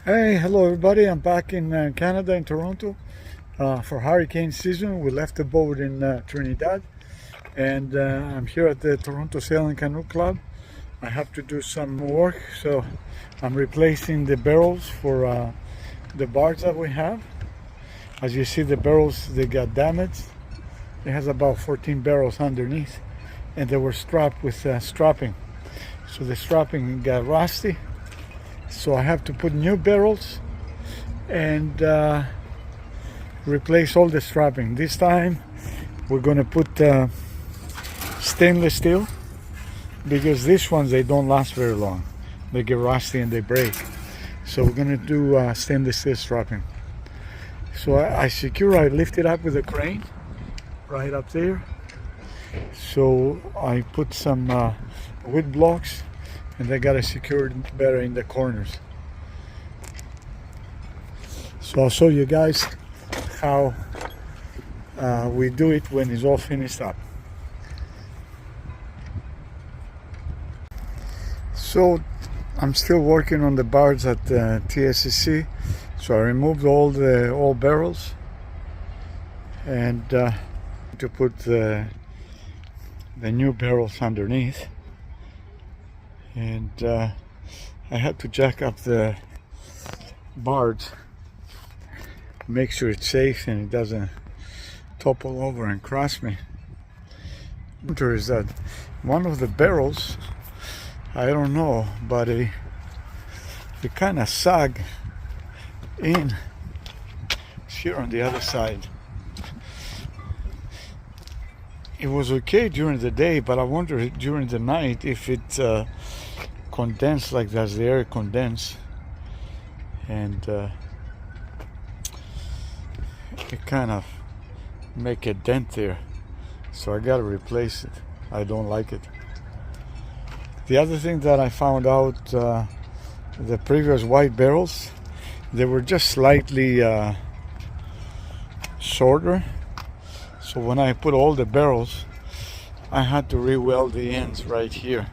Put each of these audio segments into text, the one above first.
Hey, hello everybody. I'm back in Canada, in Toronto, for hurricane season. We left the boat in Trinidad, and I'm here at the Toronto Sailing Canoe Club. I have to do some work, so I'm replacing the barrels for the barge that we have. As you see, the barrels, they got damaged. It has about 14 barrels underneath, and they were strapped with strapping. So the strapping got rusty. So I have to put new barrels and replace all the strapping. This time we're going to put stainless steel, because these ones, they don't last very long. They get rusty and they break. So we're going to do stainless steel strapping. So I lift it up with a crane right up there. So I put some wood blocks, and they got to secure it better in the corners. So I'll show you guys how we do it when it's all finished up. So I'm still working on the barge at TSCC. So I removed all barrels, and to put the new barrels underneath. And I had to jack up the barge, make sure it's safe and it doesn't topple over and crush me. The is that one of the barrels, I don't know, but it kind of sag in here on the other side. It was okay during the day, but I wonder during the night if it condensed like that, the air condense, and it kind of make a dent there. So I got to replace it. I don't like it. The other thing that I found out, the previous white barrels, they were just slightly shorter. So when I put all the barrels, I had to re-weld the ends right here.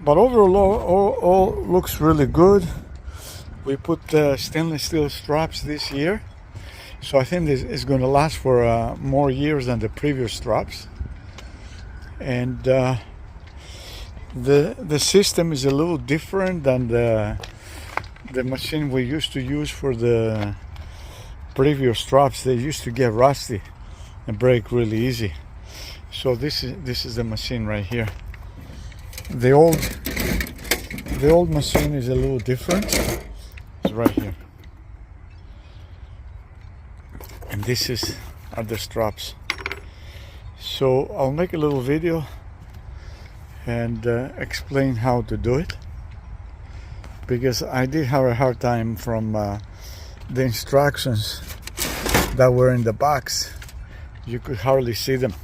But overall, all looks really good. We put stainless steel straps this year, so I think this is going to last for more years than the previous straps. And the system is a little different than the machine we used to use for the previous straps. They used to get rusty and break really easy. So this is the machine right here. The old machine is a little different. It's right here, and this are the straps. So I'll make a little video and explain how to do it, because I did have a hard time from the instructions that were in the box. You could hardly see them.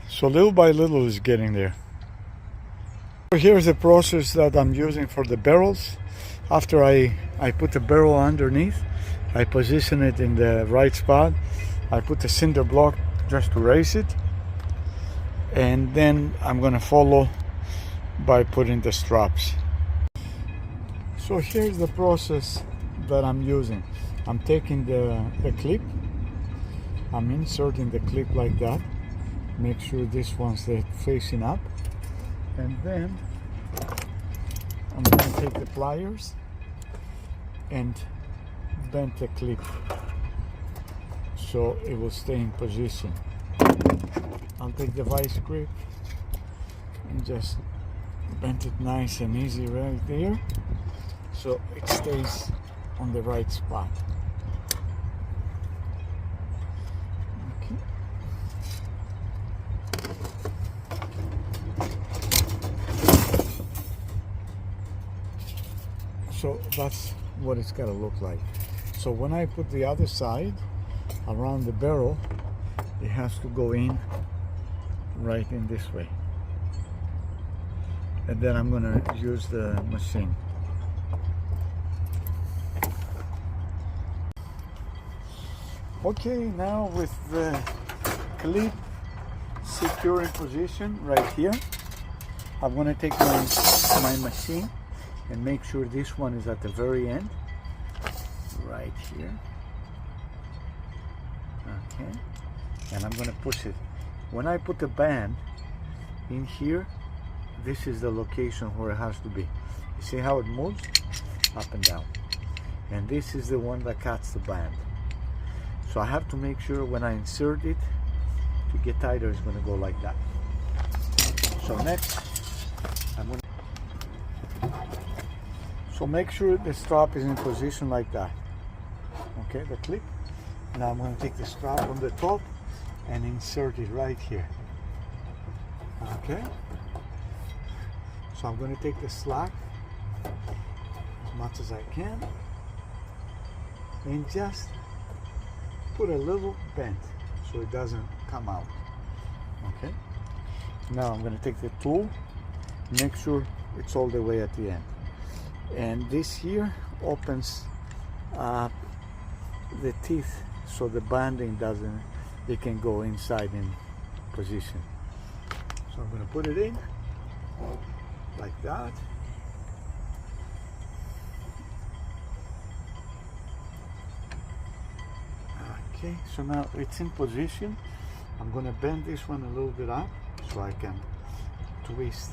So little by little is getting there. Here's the process that I'm using for the barrels. After I put the barrel underneath, I position it in the right spot. I put the cinder block just to raise it, and then I'm going to follow by putting the straps. So here's the process that I'm using. I'm taking the clip, I'm inserting the clip like that, make sure this one's facing up, and then I'm going to take the pliers and bend the clip so it will stay in position. I'll take the vice grip and just bend it nice and easy right there, so it stays on the right spot. Okay. So that's what it's got to look like. So when I put the other side around the barrel, it has to go in right in this way, and then I'm going to use the machine. Okay, now with the clip secure in position right here, I'm going to take my machine and make sure this one is at the very end, right here. Okay, and I'm gonna push it. When I put the band in here, this is the location where it has to be. You see how it moves? Up and down. And this is the one that cuts the band. So I have to make sure when I insert it, to get tighter, it's gonna go like that. So next, I'm gonna... So make sure the strap is in position like that. Okay, the clip. Now I'm going to take the strap on the top and insert it right here. Okay. So I'm going to take the slack as much as I can and just put a little bend so it doesn't come out. Okay. Now I'm going to take the tool, make sure it's all the way at the end. And this here opens up the teeth so the banding doesn't, it can go inside in position. So I'm going to put it in like that. Okay, so now it's in position. I'm going to bend this one a little bit up so I can twist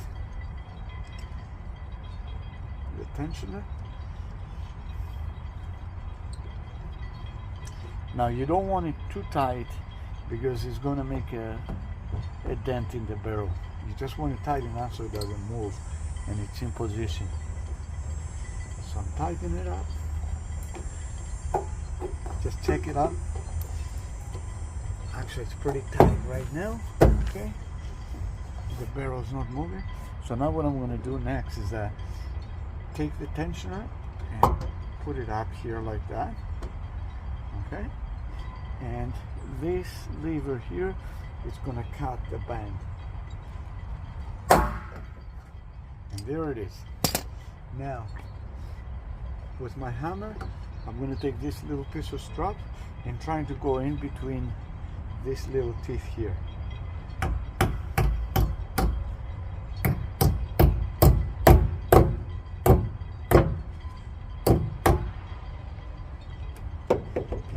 the tensioner. Now you don't want it too tight because it's going to make a dent in the barrel. You just want it tight enough so it doesn't move and it's in position. So I'm tightening it up. Just check it out. Actually it's pretty tight right now. Okay, the barrel's not moving. So now what I'm going to do next is take the tensioner and put it up here like that. Okay, and this lever here is going to cut the band, and there it is. Now with my hammer I'm going to take this little piece of strap and trying to go in between this little teeth here.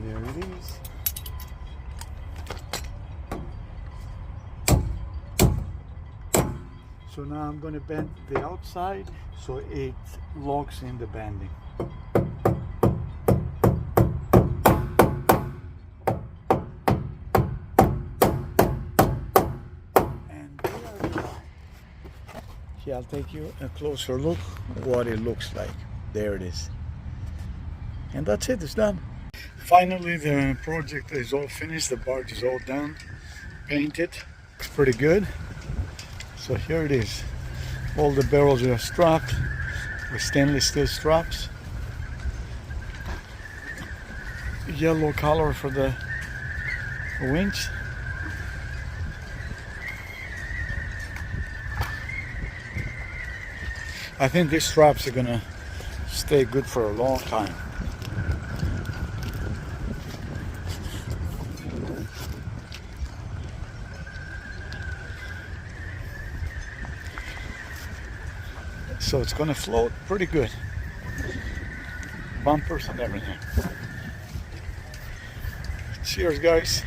There it is. So now I'm going to bend the outside so it locks in the banding. And there we are. Here I'll take you a closer look what it looks like. There it is. And that's it, it's done. Finally the project is all finished, the barge is all done, painted, pretty good. So here it is. All the barrels are strapped with stainless steel straps. Yellow color for the winch. I think these straps are gonna stay good for a long time. So it's going to float pretty good. Bumpers and everything. Cheers, guys.